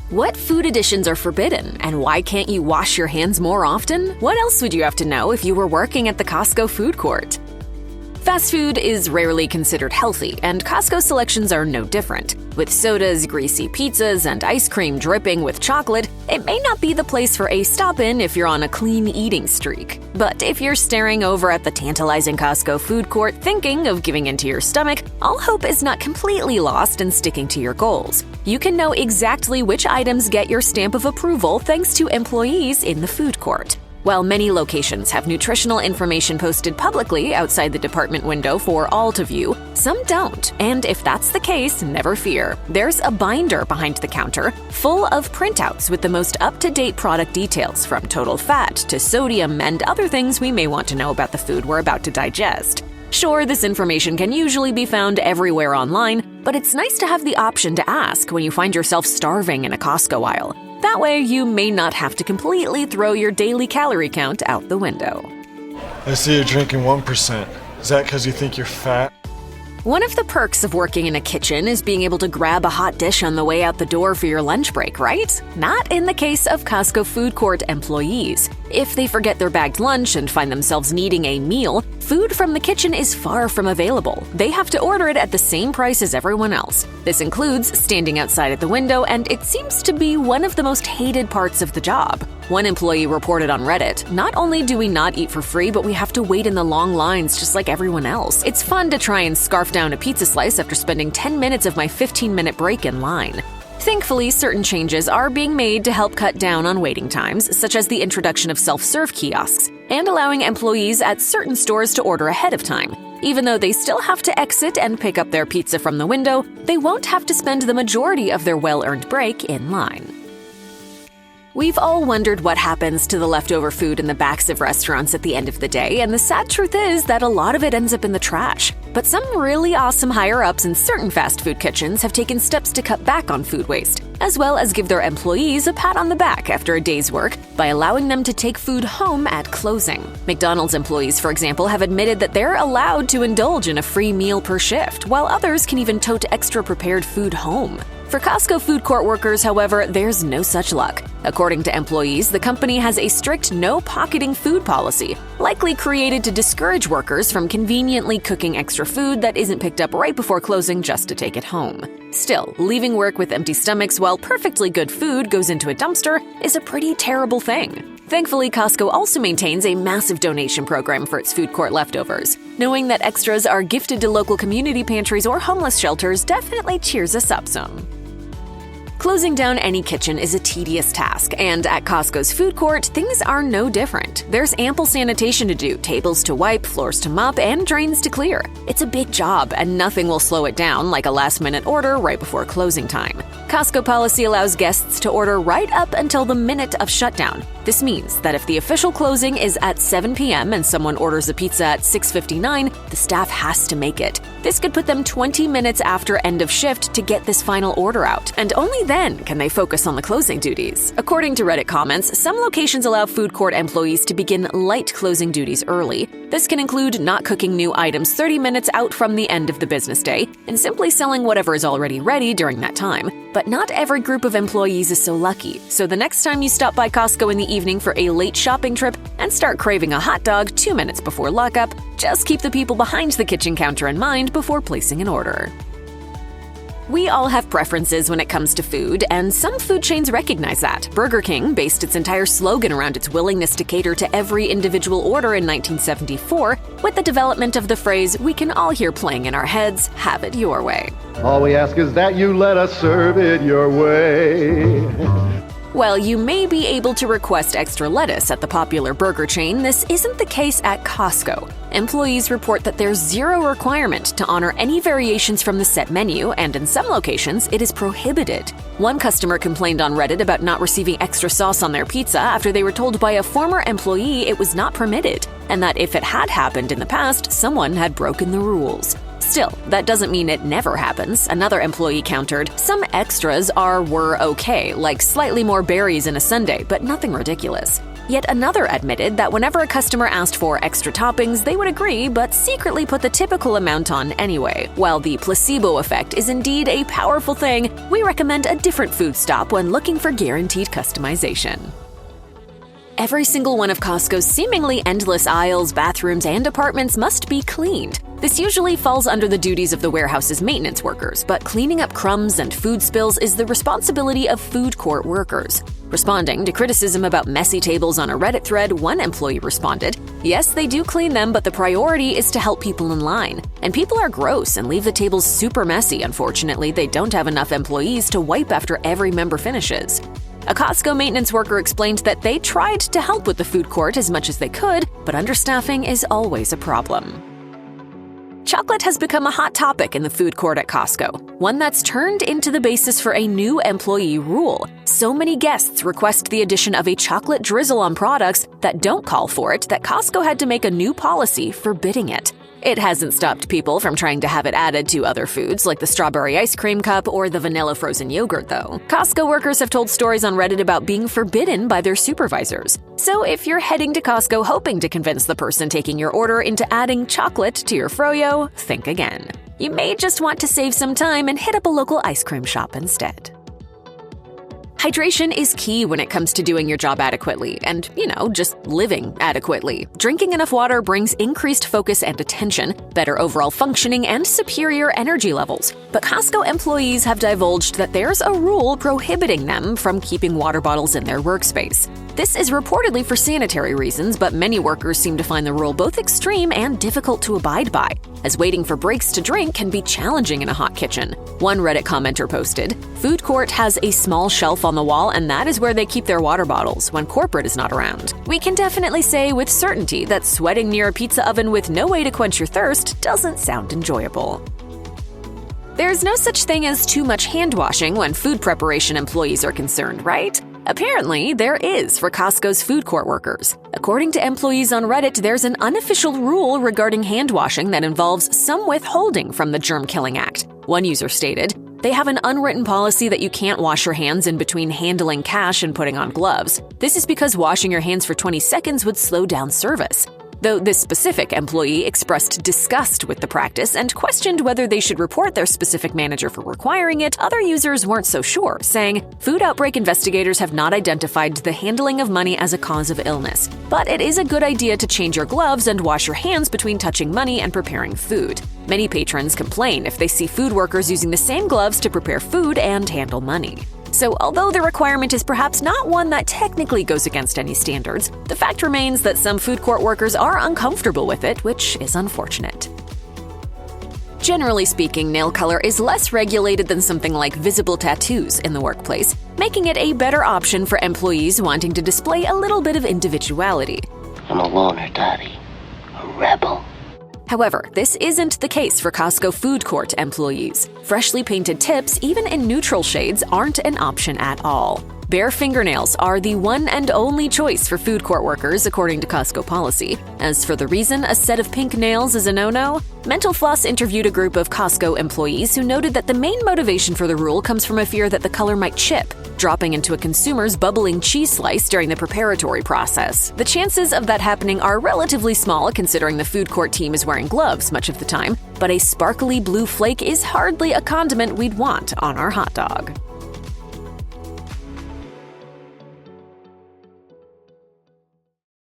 What food additions are forbidden, and why can't you wash your hands more often? What else would you have to know if you were working at the Costco food court? Fast food is rarely considered healthy, and Costco selections are no different. With sodas, greasy pizzas, and ice cream dripping with chocolate, it may not be the place for a stop-in if you're on a clean eating streak. But if you're staring over at the tantalizing Costco food court thinking of giving into your stomach, all hope is not completely lost in sticking to your goals. You can know exactly which items get your stamp of approval thanks to employees in the food court. While many locations have nutritional information posted publicly outside the department window for all to view, some don't. And if that's the case, never fear. There's a binder behind the counter full of printouts with the most up-to-date product details, from total fat to sodium and other things we may want to know about the food we're about to digest. Sure, this information can usually be found everywhere online, but it's nice to have the option to ask when you find yourself starving in a Costco aisle. That way, you may not have to completely throw your daily calorie count out the window. I see you're drinking 1%. Is that because you think you're fat? One of the perks of working in a kitchen is being able to grab a hot dish on the way out the door for your lunch break, right? Not in the case of Costco food court employees. If they forget their bagged lunch and find themselves needing a meal, food from the kitchen is far from available. They have to order it at the same price as everyone else. This includes standing outside at the window, and it seems to be one of the most hated parts of the job. One employee reported on Reddit, "Not only do we not eat for free, but we have to wait in the long lines just like everyone else. It's fun to try and scarf down a pizza slice after spending 10 minutes of my 15-minute break in line." Thankfully, certain changes are being made to help cut down on waiting times, such as the introduction of self-serve kiosks and allowing employees at certain stores to order ahead of time. Even though they still have to exit and pick up their pizza from the window, they won't have to spend the majority of their well-earned break in line. We've all wondered what happens to the leftover food in the backs of restaurants at the end of the day, and the sad truth is that a lot of it ends up in the trash. But some really awesome higher-ups in certain fast food kitchens have taken steps to cut back on food waste, as well as give their employees a pat on the back after a day's work by allowing them to take food home at closing. McDonald's employees, for example, have admitted that they're allowed to indulge in a free meal per shift, while others can even tote extra prepared food home. For Costco food court workers, however, there's no such luck. According to employees, the company has a strict no-pocketing food policy, likely created to discourage workers from conveniently cooking extra food that isn't picked up right before closing just to take it home. Still, leaving work with empty stomachs while perfectly good food goes into a dumpster is a pretty terrible thing. Thankfully, Costco also maintains a massive donation program for its food court leftovers. Knowing that extras are gifted to local community pantries or homeless shelters definitely cheers us up some. Closing down any kitchen is a tedious task, and at Costco's food court, things are no different. There's ample sanitation to do, tables to wipe, floors to mop, and drains to clear. It's a big job, and nothing will slow it down like a last-minute order right before closing time. Costco policy allows guests to order right up until the minute of shutdown. This means that if the official closing is at 7 p.m. and someone orders a pizza at 6:59, the staff has to make it. This could put them 20 minutes after end of shift to get this final order out, and only then can they focus on the closing duties. According to Reddit comments, some locations allow food court employees to begin light closing duties early. This can include not cooking new items 30 minutes out from the end of the business day and simply selling whatever is already ready during that time. But not every group of employees is so lucky, so the next time you stop by Costco in the evening for a late shopping trip and start craving a hot dog 2 minutes before lockup, just keep the people behind the kitchen counter in mind before placing an order. We all have preferences when it comes to food, and some food chains recognize that. Burger King based its entire slogan around its willingness to cater to every individual order in 1974, with the development of the phrase we can all hear playing in our heads, "Have it your way." All we ask is that you let us serve it your way. While you may be able to request extra lettuce at the popular burger chain, this isn't the case at Costco. Employees report that there's zero requirement to honor any variations from the set menu, and in some locations, it is prohibited. One customer complained on Reddit about not receiving extra sauce on their pizza after they were told by a former employee it was not permitted, and that if it had happened in the past, someone had broken the rules. Still, that doesn't mean it never happens. Another employee countered, "Some extras were okay, like slightly more berries in a sundae, but nothing ridiculous." Yet another admitted that whenever a customer asked for extra toppings, they would agree but secretly put the typical amount on anyway. While the placebo effect is indeed a powerful thing, we recommend a different food stop when looking for guaranteed customization. Every single one of Costco's seemingly endless aisles, bathrooms, and apartments must be cleaned. This usually falls under the duties of the warehouse's maintenance workers, but cleaning up crumbs and food spills is the responsibility of food court workers. Responding to criticism about messy tables on a Reddit thread, one employee responded, "Yes, they do clean them, but the priority is to help people in line. And people are gross and leave the tables super messy. Unfortunately, they don't have enough employees to wipe after every member finishes." A Costco maintenance worker explained that they tried to help with the food court as much as they could, but understaffing is always a problem. Chocolate has become a hot topic in the food court at Costco, one that's turned into the basis for a new employee rule. So many guests request the addition of a chocolate drizzle on products that don't call for it that Costco had to make a new policy forbidding it. It hasn't stopped people from trying to have it added to other foods like the strawberry ice cream cup or the vanilla frozen yogurt, though. Costco workers have told stories on Reddit about being forbidden by their supervisors. So if you're heading to Costco hoping to convince the person taking your order into adding chocolate to your froyo, think again. You may just want to save some time and hit up a local ice cream shop instead. Hydration is key when it comes to doing your job adequately and, just living adequately. Drinking enough water brings increased focus and attention, better overall functioning, and superior energy levels. But Costco employees have divulged that there's a rule prohibiting them from keeping water bottles in their workspace. This is reportedly for sanitary reasons, but many workers seem to find the rule both extreme and difficult to abide by, as waiting for breaks to drink can be challenging in a hot kitchen. One Reddit commenter posted, "Food court has a small shelf on the wall, and that is where they keep their water bottles when corporate is not around. We can definitely say with certainty that sweating near a pizza oven with no way to quench your thirst doesn't sound enjoyable." There's no such thing as too much hand washing when food preparation employees are concerned, right? Apparently, there is for Costco's food court workers. According to employees on Reddit, there's an unofficial rule regarding hand washing that involves some withholding from the germ-killing act. One user stated, "They have an unwritten policy that you can't wash your hands in between handling cash and putting on gloves. This is because washing your hands for 20 seconds would slow down service." Though this specific employee expressed disgust with the practice and questioned whether they should report their specific manager for requiring it, other users weren't so sure, saying, "Food outbreak investigators have not identified the handling of money as a cause of illness, but it is a good idea to change your gloves and wash your hands between touching money and preparing food." Many patrons complain if they see food workers using the same gloves to prepare food and handle money. So although the requirement is perhaps not one that technically goes against any standards, the fact remains that some food court workers are uncomfortable with it, which is unfortunate. Generally speaking, nail color is less regulated than something like visible tattoos in the workplace, making it a better option for employees wanting to display a little bit of individuality. I'm a loner, Daddy. A rebel. However, this isn't the case for Costco food court employees. Freshly painted tips, even in neutral shades, aren't an option at all. Bare fingernails are the one and only choice for food court workers, according to Costco policy. As for the reason a set of pink nails is a no-no, Mental Floss interviewed a group of Costco employees who noted that the main motivation for the rule comes from a fear that the color might chip, dropping into a consumer's bubbling cheese slice during the preparatory process. The chances of that happening are relatively small considering the food court team is wearing gloves much of the time, but a sparkly blue flake is hardly a condiment we'd want on our hot dog.